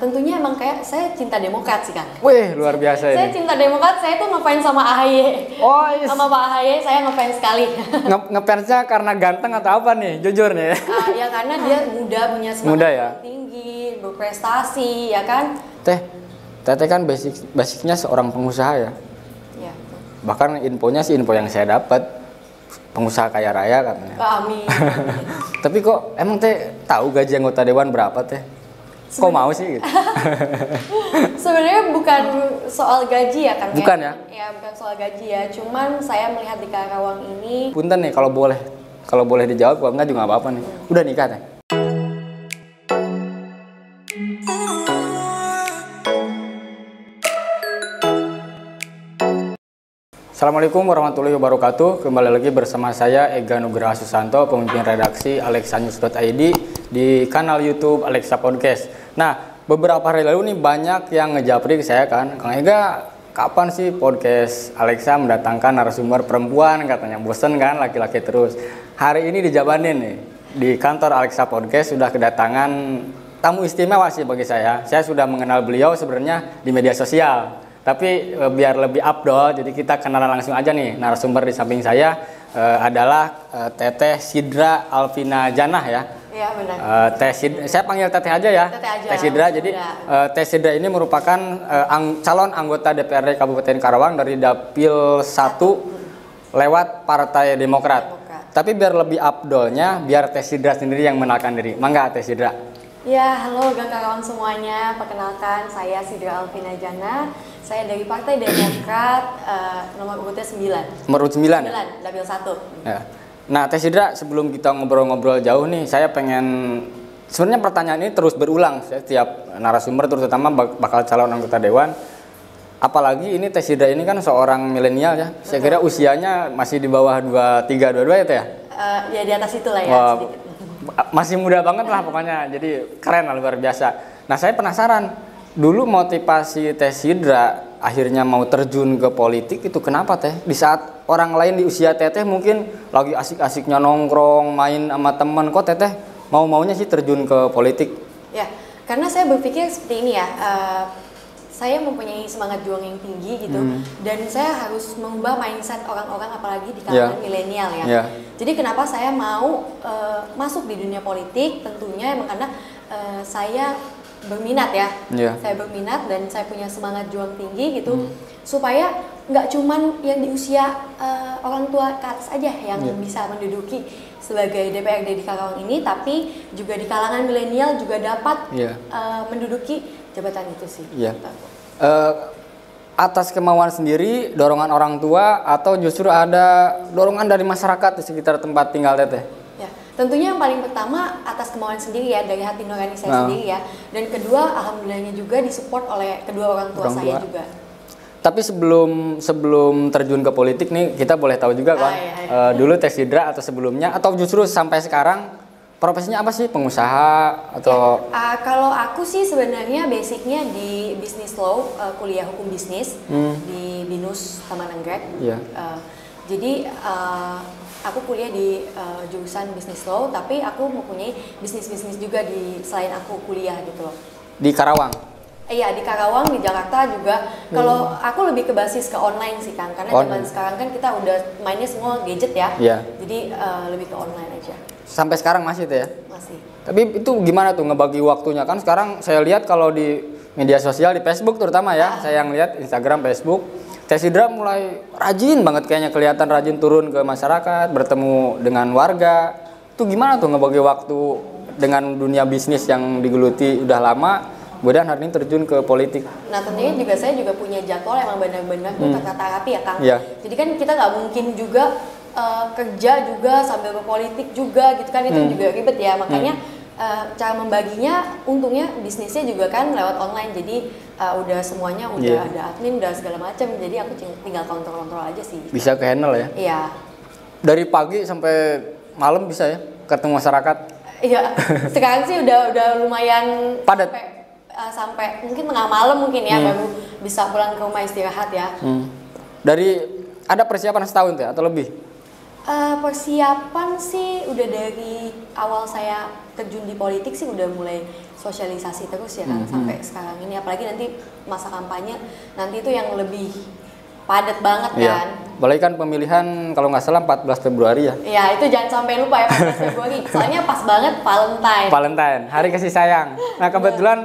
Tentunya emang kayak saya cinta Demokrat sih, Kang. Wih, luar biasa Saya ini. cinta Demokrat, saya tuh ngefans sama AHY. Oh, Sama Pak AHY saya ngefans sekali. Ngefansnya karena ganteng atau apa nih? Jujur nih. Ya karena dia muda, punya semangat Muda ya? tinggi, berprestasi, ya kan? Teteh kan basicnya seorang pengusaha ya. Ya. Bahkan infonya sih info yang saya dapat, pengusaha kaya raya katanya. Amin. Tapi kok emang teh tahu gaji anggota dewan berapa teh? Kok mau sih gitu? Sebenarnya bukan soal gaji ya, kan? Bukan ya? Ya bukan soal gaji ya. Cuman saya melihat di Karawang ini. Punten nih kalau boleh dijawab, kalau enggak juga nggak apa-apa nih. Udah nikah teh? Assalamualaikum warahmatullahi wabarakatuh. Kembali lagi bersama saya Ega Nugraha Susanto, pemimpin redaksi alexanews.id di kanal YouTube Alexa Podcast. Nah, beberapa hari lalu nih banyak yang ngejapri ke saya kan, Kang Ega, kapan sih podcast Alexa mendatangkan narasumber perempuan, katanya. Bosen kan laki-laki terus. Hari ini dijabanin nih, di kantor Alexa Podcast sudah kedatangan tamu istimewa sih bagi saya. Saya sudah mengenal beliau sebenarnya di media sosial. Tapi biar lebih afdol, jadi kita kenalan langsung aja nih. Narasumber di samping saya adalah Teteh Sidra Alvina Janah ya. Iya benar. Saya panggil Teteh aja ya. Teteh aja. Teh Sidra. Jadi Teh Sidra ini merupakan calon anggota DPRD Kabupaten Karawang dari Dapil 1 lewat Partai Demokrat. Tapi biar lebih afdolnya, biar Teh Sidra sendiri yang mengenalkan diri. Mangga Teh Sidra. Ya, halo Gang Karawang semuanya. Perkenalkan, saya Sidra Alvina Janah. Saya dari Partai Demokrat, nomor urutnya 9. Nomor urut 9 ya? 9, Dapil 1. Ya. Nah, Teh Sidra, sebelum kita ngobrol-ngobrol jauh nih, saya pengen, sebenarnya pertanyaan ini terus berulang. Setiap narasumber, terutama bakal calon anggota dewan. Apalagi ini Teh Sidra ini kan seorang milenial ya. Saya kira usianya masih di bawah 23, 22 ya Teh ya? Ya di atas itulah ya, Wah, sedikit. masih muda banget lah pokoknya, jadi keren lah, luar biasa. Nah, saya penasaran, dulu motivasi Teh Sidra akhirnya mau terjun ke politik itu kenapa Teh? Di saat orang lain di usia Teteh mungkin lagi asik-asiknya nongkrong, main sama temen, kok Teteh mau-maunya sih terjun ke politik? Ya, karena saya berpikir seperti ini ya, saya mempunyai semangat juang yang tinggi gitu, dan saya harus mengubah mindset orang-orang apalagi di kalangan milenial ya. Jadi kenapa saya mau masuk di dunia politik? Tentunya emang karena saya berminat ya. Saya berminat dan saya punya semangat juang tinggi gitu, supaya nggak cuman yang di usia orang tua ke atas aja yang bisa menduduki sebagai DPRD di Karawang ini, tapi juga di kalangan milenial juga dapat menduduki jabatan itu sih. Atas kemauan sendiri, dorongan orang tua, atau justru ada dorongan dari masyarakat di sekitar tempat tinggal Teteh? Ya, tentunya yang paling pertama atas kemauan sendiri ya, dari hati nurani saya sendiri ya. Dan kedua, alhamdulillahnya juga disupport oleh kedua orang tua saya juga. Tapi sebelum terjun ke politik nih, kita boleh tahu juga kan, dulu Teh Sidra atau sebelumnya, atau justru sampai sekarang profesinya apa sih? Pengusaha atau? Ya, kalau aku sih sebenarnya basicnya di business law, kuliah hukum bisnis di BINUS Taman Anggrek. Jadi aku kuliah di jurusan business law, tapi aku mempunyai bisnis juga di selain aku kuliah gitu loh. Di Karawang? Iya, di Karawang, di Jakarta juga. Kalau aku lebih ke basis ke online sih Kang, karena zaman sekarang kan kita udah mainnya semua gadget ya. Jadi lebih ke online aja. Sampai sekarang masih tuh ya? Masih. Tapi itu gimana tuh ngebagi waktunya? Kan sekarang saya lihat kalau di media sosial, di Facebook terutama ya, saya yang lihat Instagram, Facebook, Teh Sidra mulai rajin banget kayaknya, kelihatan rajin turun ke masyarakat, bertemu dengan warga. Itu gimana tuh ngebagi waktu dengan dunia bisnis yang digeluti udah lama, kemudian hari ini terjun ke politik? Nah, tentunya juga saya juga punya jadwal emang benar-benar tertata rapi ya Kang. Jadi kan kita nggak mungkin juga kerja juga sambil berpolitik juga gitu kan, itu juga ribet ya. Makanya cara membaginya, untungnya bisnisnya juga kan lewat online, jadi udah semuanya udah ada admin, udah segala macam, jadi aku tinggal kontrol aja sih. Bisa ke handle ya? Iya. Dari pagi sampai malam bisa ya ketemu masyarakat? Iya. Sekarang sih udah lumayan padat. Sampai mungkin tengah malam mungkin ya, baru bisa pulang ke rumah istirahat ya. Dari ada persiapan setahun ya atau lebih? Persiapan sih udah dari awal saya terjun di politik sih udah mulai sosialisasi terus ya kan sampai sekarang ini, apalagi nanti masa kampanye nanti itu yang lebih padat banget kan. Apalagi kan pemilihan kalau nggak salah 14 Februari ya. Iya, itu jangan sampai lupa ya 14 Februari. Soalnya pas banget Valentine. Valentine, hari kasih sayang. Nah, kebetulan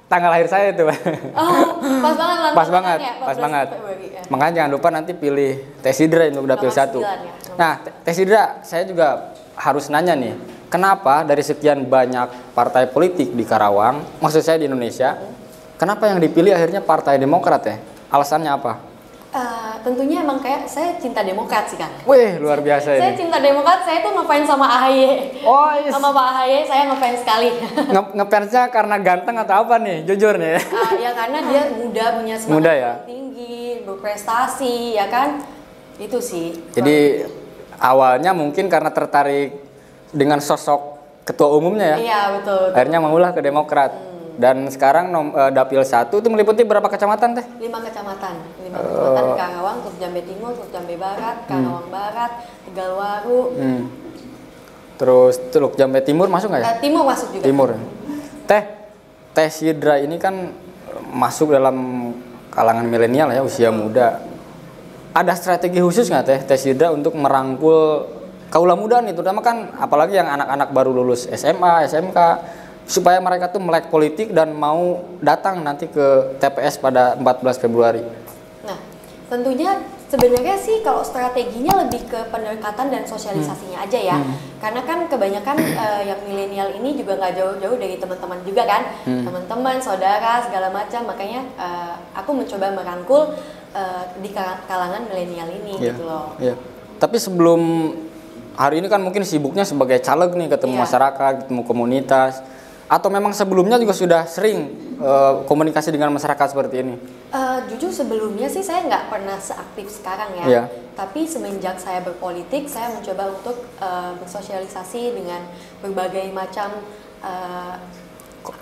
tanggal lahir saya itu. Oh, pas banget Valentine. Pas banget, ya, pas banget. Februari, ya. Makanya jangan lupa nanti pilih Teh Sidra untuk dapil 1. Ya. Nah, Teh Sidra, saya juga harus nanya nih, kenapa dari sekian banyak partai politik di Karawang, maksud saya di Indonesia, kenapa yang dipilih akhirnya Partai Demokrat ya? Alasannya apa? Tentunya emang kayak saya cinta Demokrat sih kan. Wih, luar biasa ini. Saya cinta Demokrat, saya tuh ngefans sama AHY. Oh, yes. Sama Pak AHY saya ngefans sekali. Ngefansnya karena ganteng atau apa nih? Jujur nih. Ya karena dia muda, punya semangat Muda ya? tinggi, berprestasi ya kan. Itu sih. Jadi awalnya mungkin karena tertarik dengan sosok ketua umumnya ya? Iya, betul. Akhirnya mengulah ke Demokrat. Dan sekarang dapil 1 itu meliputi berapa kecamatan teh? 5 kecamatan. 5 kecamatan, Karawang, terus Jambe Timur, terus Jambe Barat, Karawang Barat, Tegalwaru. Terus Teluk Jambe Timur masuk nggak ya? Timur masuk juga. Timur. Teh Sidra ini kan masuk dalam kalangan milenial ya, usia muda. Ada strategi khusus nggak Teh Sidra untuk merangkul kaula muda nih, terutama kan apalagi yang anak-anak baru lulus SMA, SMK, supaya mereka tuh melek politik dan mau datang nanti ke TPS pada 14 Februari. Nah, tentunya sebenarnya sih kalau strateginya lebih ke pendekatan dan sosialisasinya aja ya. Karena kan kebanyakan yang milenial ini juga nggak jauh-jauh dari teman-teman juga kan. Teman-teman, saudara, segala macam. Makanya aku mencoba merangkul di kalangan milenial ini gitu loh. Tapi sebelum hari ini kan mungkin sibuknya sebagai caleg nih, ketemu masyarakat, ketemu komunitas. Atau memang sebelumnya juga sudah sering komunikasi dengan masyarakat seperti ini? Jujur sebelumnya sih saya nggak pernah seaktif sekarang ya. Tapi semenjak saya berpolitik, saya mencoba untuk bersosialisasi dengan berbagai macam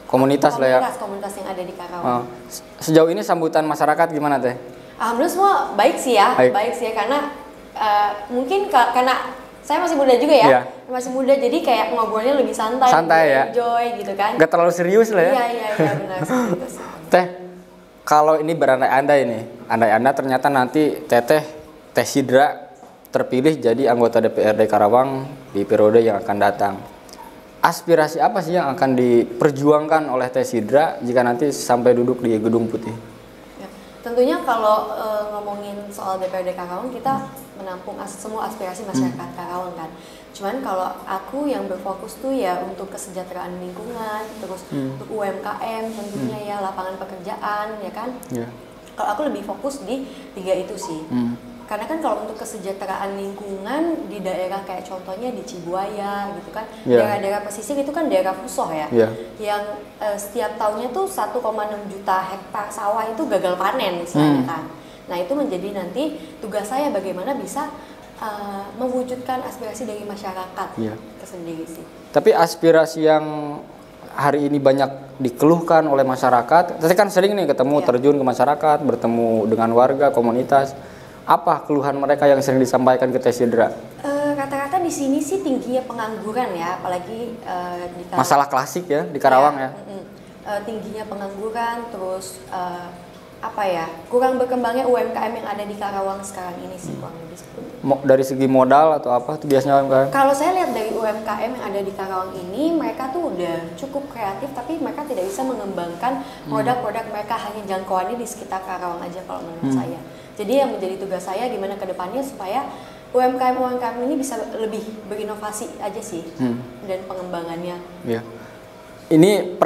komunitas lah ya. Komunitas yang ada di Karawang. Sejauh ini sambutan masyarakat gimana Teh? Alhamdulillah semua baik sih ya, karena mungkin karena saya masih muda juga ya, masih muda jadi kayak ngobrolnya lebih santai ya, enjoy gitu kan. Gak terlalu serius lah ya. Iya benar sih. Teh, kalau ini berandai-andai nih, andai-andai ternyata nanti Teh Sidra terpilih jadi anggota DPRD Karawang di periode yang akan datang. Aspirasi apa sih yang akan diperjuangkan oleh Teh Sidra jika nanti sampai duduk di Gedung Putih? Tentunya kalau ngomongin soal DPRD Karawang, kita menampung semua aspirasi masyarakat Karawang kan. Cuman kalau aku yang berfokus tuh ya untuk kesejahteraan lingkungan, terus untuk UMKM tentunya ya, lapangan pekerjaan ya kan. Kalau aku lebih fokus di 3 itu sih. Karena kan kalau untuk kesejahteraan lingkungan di daerah kayak contohnya di Cibuaya gitu kan, daerah-daerah pesisir itu kan daerah fusoh ya, yang setiap tahunnya tuh 1,6 juta hektar sawah itu gagal panen misalnya kan. Nah itu menjadi nanti tugas saya bagaimana bisa mewujudkan aspirasi dari masyarakat tersendiri sih. Tapi aspirasi yang hari ini banyak dikeluhkan oleh masyarakat, saya kan sering nih ketemu terjun ke masyarakat, bertemu dengan warga, komunitas. Apa keluhan mereka yang sering disampaikan ke Teh Sidra? Rata-rata di sini sih tingginya pengangguran ya, apalagi di Karawang. Masalah klasik ya di Karawang ya. Tingginya pengangguran, terus kurang berkembangnya UMKM yang ada di Karawang sekarang ini sih kurang lebih seperti itu. Dari segi modal atau apa tuh biasanya UMKM? Kalau saya lihat dari UMKM yang ada di Karawang ini, mereka tuh udah cukup kreatif, tapi mereka tidak bisa mengembangkan produk-produk mereka, hanya jangkauannya di sekitar Karawang aja kalau menurut saya. Jadi yang menjadi tugas saya gimana ke depannya supaya UMKM ini bisa lebih berinovasi aja sih dan pengembangannya. Ini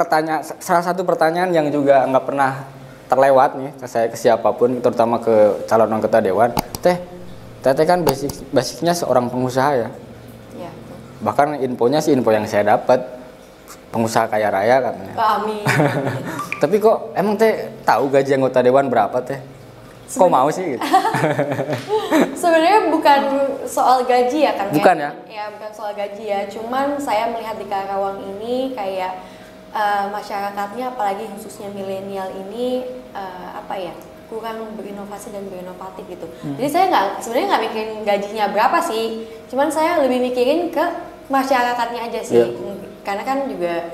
salah satu pertanyaan yang juga nggak pernah terlewat nih ke siapapun, terutama ke calon anggota dewan. Teh kan basicnya seorang pengusaha ya. Bahkan infonya sih info yang saya dapat pengusaha kaya raya katanya. Amin. Tapi kok emang Teh tahu gaji anggota dewan berapa Teh? Kok mau sih gitu? Sebenarnya bukan soal gaji ya kan? Bukan ya? Ya bukan soal gaji ya. Cuman saya melihat di Karawang ini kayak masyarakatnya, apalagi khususnya milenial ini kurang berinovasi dan berinovatif gitu. Jadi saya sebenarnya nggak mikirin gajinya berapa sih. Cuman saya lebih mikirin ke masyarakatnya aja sih. Karena kan juga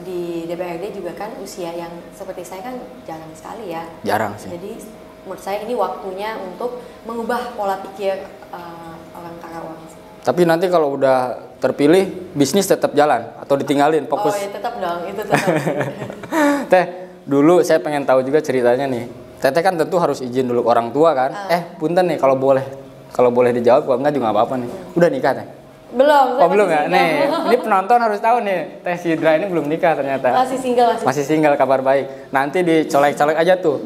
di DPRD juga kan usia yang seperti saya kan jarang sekali ya. Jarang sih. Jadi menurut saya ini waktunya untuk mengubah pola pikir orang Karawang. Tapi nanti kalau udah terpilih, bisnis tetap jalan atau ditinggalin fokus? Oh ya tetap dong, itu tetap. Teh, dulu saya pengen tahu juga ceritanya nih. Teteh kan tentu harus izin dulu orang tua kan. Punten nih kalau boleh dijawab, kalau enggak juga nggak apa-apa nih. Udah nikah teh? Belum. Oh belum ya? Nih, ini penonton harus tahu nih, Teh Sidra ini belum nikah ternyata. Masih single, kabar baik. Nanti dicolek-colek aja tuh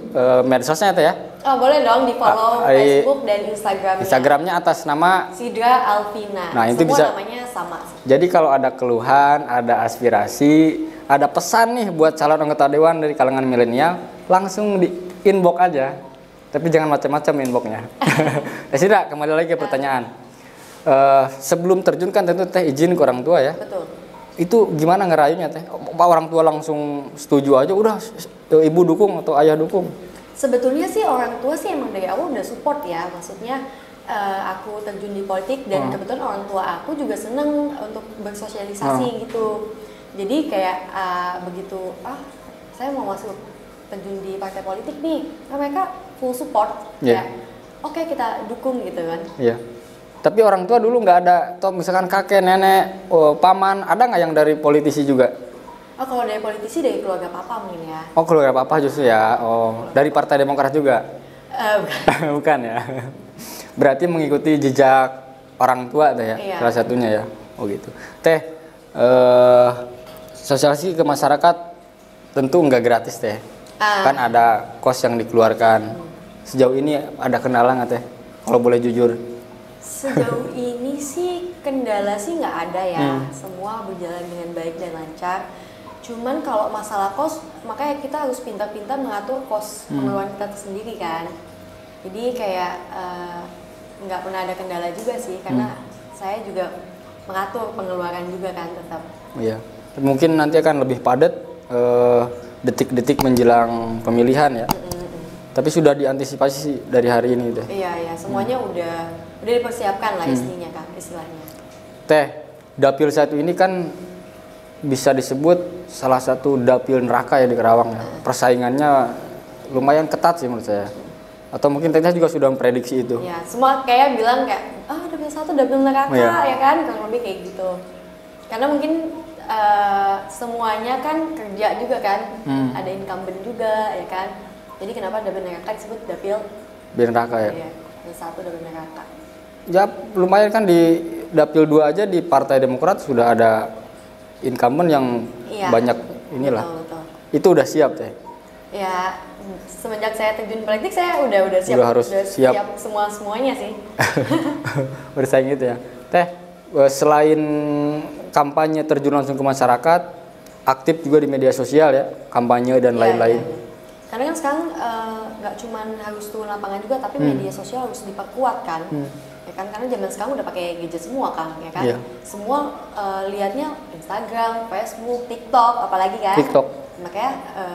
medsosnya Teh ya. Oh boleh dong, di follow Facebook dan Instagramnya. Instagramnya atas nama Sidra Alvina. Nah itu semua bisa. Namanya sama. Jadi kalau ada keluhan, ada aspirasi, ada pesan nih buat calon anggota dewan dari kalangan milenial, langsung di inbox aja. Tapi jangan macam-macam inboxnya. Teh Sidra, kembali lagi ke pertanyaan. Sebelum terjun kan tentu Teh izin ke orang tua ya. Betul. Itu gimana ngerayunya Teh? Orang tua langsung setuju aja, udah ibu dukung atau ayah dukung? Sebetulnya sih orang tua sih emang dari awal udah support ya. Maksudnya aku terjun di politik dan kebetulan orang tua aku juga seneng untuk bersosialisasi gitu. Jadi kayak begitu saya mau masuk terjun di partai politik nih, mereka full support. Yeah. Oke, kita dukung gitu kan. Iya. Yeah. Tapi orang tua dulu nggak ada, atau misalkan kakek, nenek, paman, ada nggak yang dari politisi juga? Oh kalau dari politisi dari keluarga papa mungkin ya. Oh keluarga papa justru ya. Oh dari Partai Demokrat juga? Bukan. Bukan ya. Berarti mengikuti jejak orang tua Teh ya, iya. Salah satunya ya. Oh gitu. Teh, sosialisasi ke masyarakat tentu nggak gratis Teh. Kan ada kos yang dikeluarkan. Sejauh ini ada kendala nggak Teh? Kalau boleh jujur. Sejauh ini sih kendala sih nggak ada ya. Semua berjalan dengan baik dan lancar. Cuman kalau masalah kos, makanya kita harus pintar-pintar mengatur kos pengeluaran kita sendiri kan. Jadi kayak nggak pernah ada kendala juga sih, karena saya juga mengatur pengeluaran juga kan tetap. Iya. Mungkin nanti akan lebih padat detik-detik menjelang pemilihan ya. Tapi sudah diantisipasi dari hari ini Teh. Iya, semuanya udah dipersiapkan lah istilahnya kan, istilahnya. Teh, dapil 1 ini kan bisa disebut salah satu dapil neraka ya di Karawang ya. Persaingannya lumayan ketat sih menurut saya. Atau mungkin Teteh juga sudah memprediksi itu. Iya, semua kayak bilang kayak dapil 1 dapil neraka ya kan, kurang lebih kayak gitu. Karena mungkin semuanya kan kerja juga kan, ada incumbent juga ya kan. Jadi kenapa dapil neraka disebut dapil neraka ya? Iya, dapil 1 dapil neraka. Ya lumayan kan di dapil 2 aja di Partai Demokrat sudah ada incumbent yang banyak inilah. Betul. Itu udah siap Teh? Ya semenjak saya terjun politik saya udah siap. Udah harus siap semuanya sih. Bersaing gitu ya. Teh, selain kampanye terjun langsung ke masyarakat, aktif juga di media sosial ya, kampanye dan lain-lain. Ya. Karena kan sekarang nggak cuman harus turun lapangan juga, tapi media sosial harus diperkuat kan. Ya kan, karena zaman sekarang udah pakai gadget semua kan, ya kan. Semua lihatnya Instagram, Facebook, TikTok, apalagi kan. TikTok. Makanya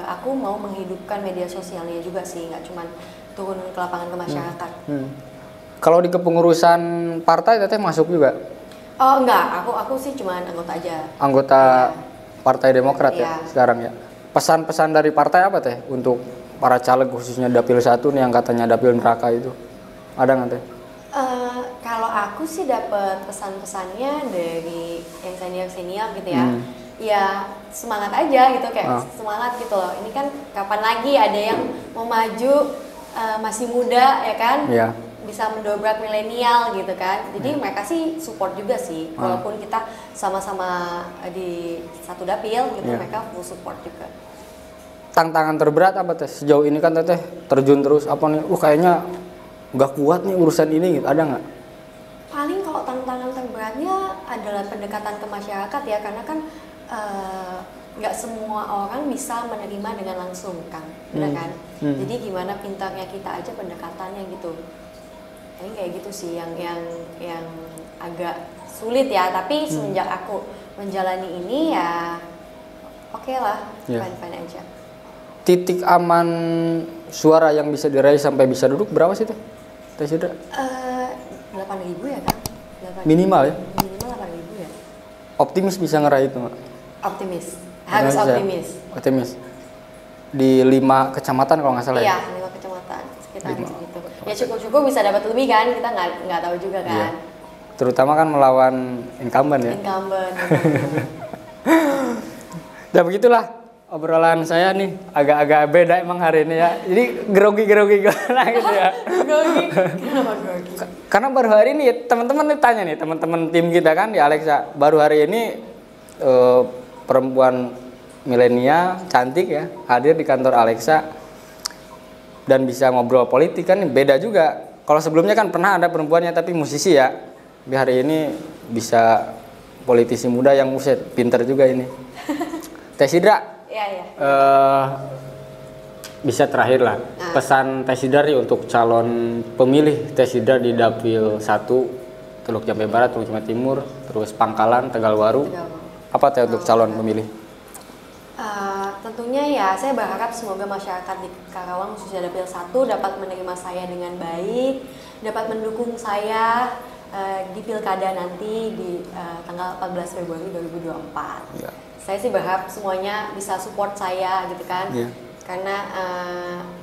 aku mau menghidupkan media sosialnya juga sih, nggak cuman turun ke lapangan ke masyarakat. Kalau di kepengurusan partai Teteh masuk juga? Oh enggak, aku sih cuman anggota aja. Anggota Partai Demokrat ya sekarang ya. Pesan-pesan dari partai apa Teh untuk para caleg khususnya dapil 1 nih yang katanya dapil neraka itu? Ada nggak Teh? Kalau aku sih dapat pesan-pesannya dari yang senior gitu ya. Ya semangat aja gitu, kayak semangat gitu loh. Ini kan kapan lagi ada yang mau maju, masih muda ya kan, bisa mendobrak milenial gitu kan. Jadi mereka sih support juga sih, walaupun kita sama-sama di satu dapil gitu, mereka full support juga. Tantangan terberat apa Teh? Sejauh ini kan Teteh terjun terus apa nih? Kayaknya nggak kuat nih urusan ini gitu, ada nggak? Paling kalau tantangan terberatnya adalah pendekatan ke masyarakat ya, karena kan nggak semua orang bisa menerima dengan langsung kan, benar kan? Jadi gimana pintarnya kita aja pendekatannya gitu. Ini kayak gitu sih yang agak sulit ya, tapi semenjak aku menjalani ini ya oke lah, fine-fine aja. Titik aman suara yang bisa diraih sampai bisa duduk berapa sih Teh? Teh Sidra? 8.000 ya kan? Minimal ya? Minimal 8.000 ya. Optimis bisa ngeraih itu nggak? Optimis. Harus optimis. Optimis. Di 5 kecamatan kalau nggak salah ya? Iya, 5 kecamatan sekitar gitu. Ya cukup-cukup bisa dapat lebih kan, kita nggak tahu juga kan. Iya. Terutama kan melawan incumbent ya. Incumbent. Ya begitulah obrolan saya nih, agak-agak beda emang hari ini ya. Jadi grogi-grogi gimana gitu ya. Grogi? Kenapa grogi? Karena baru hari ini teman-teman tanya nih, teman-teman tim kita kan di Alexa, baru hari ini perempuan milenial cantik ya hadir di kantor Alexa dan bisa ngobrol politik kan beda juga. Kalau sebelumnya kan pernah ada perempuannya tapi musisi ya. Di hari ini bisa politisi muda yang pinter juga ini. Teh Sidra. Iya. Bisa terakhir lah. Pesan Teh Sidra nih untuk calon pemilih Teh Sidra di Dapil 1 Teluk Jambe Barat, Teluk Jambe Timur, terus Pangkalan, Tegalwaru. Apa Teh untuk calon pemilih? Tentunya ya saya berharap semoga masyarakat di Karawang khususnya Dapil 1 dapat menerima saya dengan baik, dapat mendukung saya di pilkada nanti di tanggal 14 Februari 2024. Ya. Saya sih berharap semuanya bisa support saya gitu kan, karena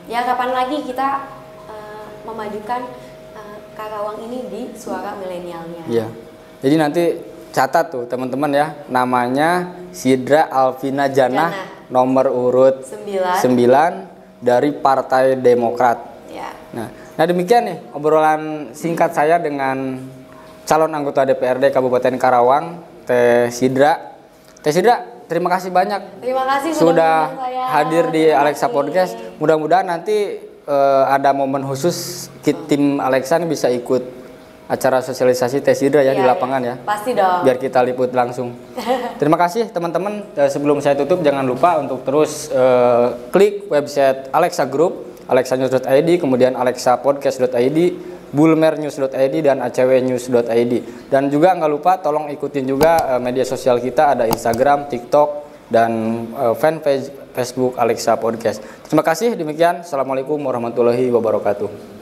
ya kapan lagi kita memajukan Karawang ini di suara milenialnya. Ya. Jadi nanti catat tuh teman-teman ya, namanya Sidra Alvina Jannah. Nomor urut 9 dari Partai Demokrat. Ya. Nah demikian nih obrolan singkat saya dengan calon anggota DPRD Kabupaten Karawang, Teh Sidra. Teh Sidra, terima kasih banyak. Terima kasih sudah hadir di Alexa Podcast. Mudah-mudahan nanti ada momen khusus tim Alexa nih bisa ikut acara sosialisasi Teh Sidra ya di lapangan ya. Pasti dong. Biar kita liput langsung. Terima kasih teman-teman. Sebelum saya tutup jangan lupa untuk terus klik website Alexa Group, alexanews.id, kemudian alexapodcast.id, bulmernews.id dan acwnews.id. Dan juga nggak lupa tolong ikutin juga media sosial kita, ada Instagram, TikTok dan fanpage Facebook Alexa Podcast. Terima kasih, demikian. Assalamualaikum warahmatullahi wabarakatuh.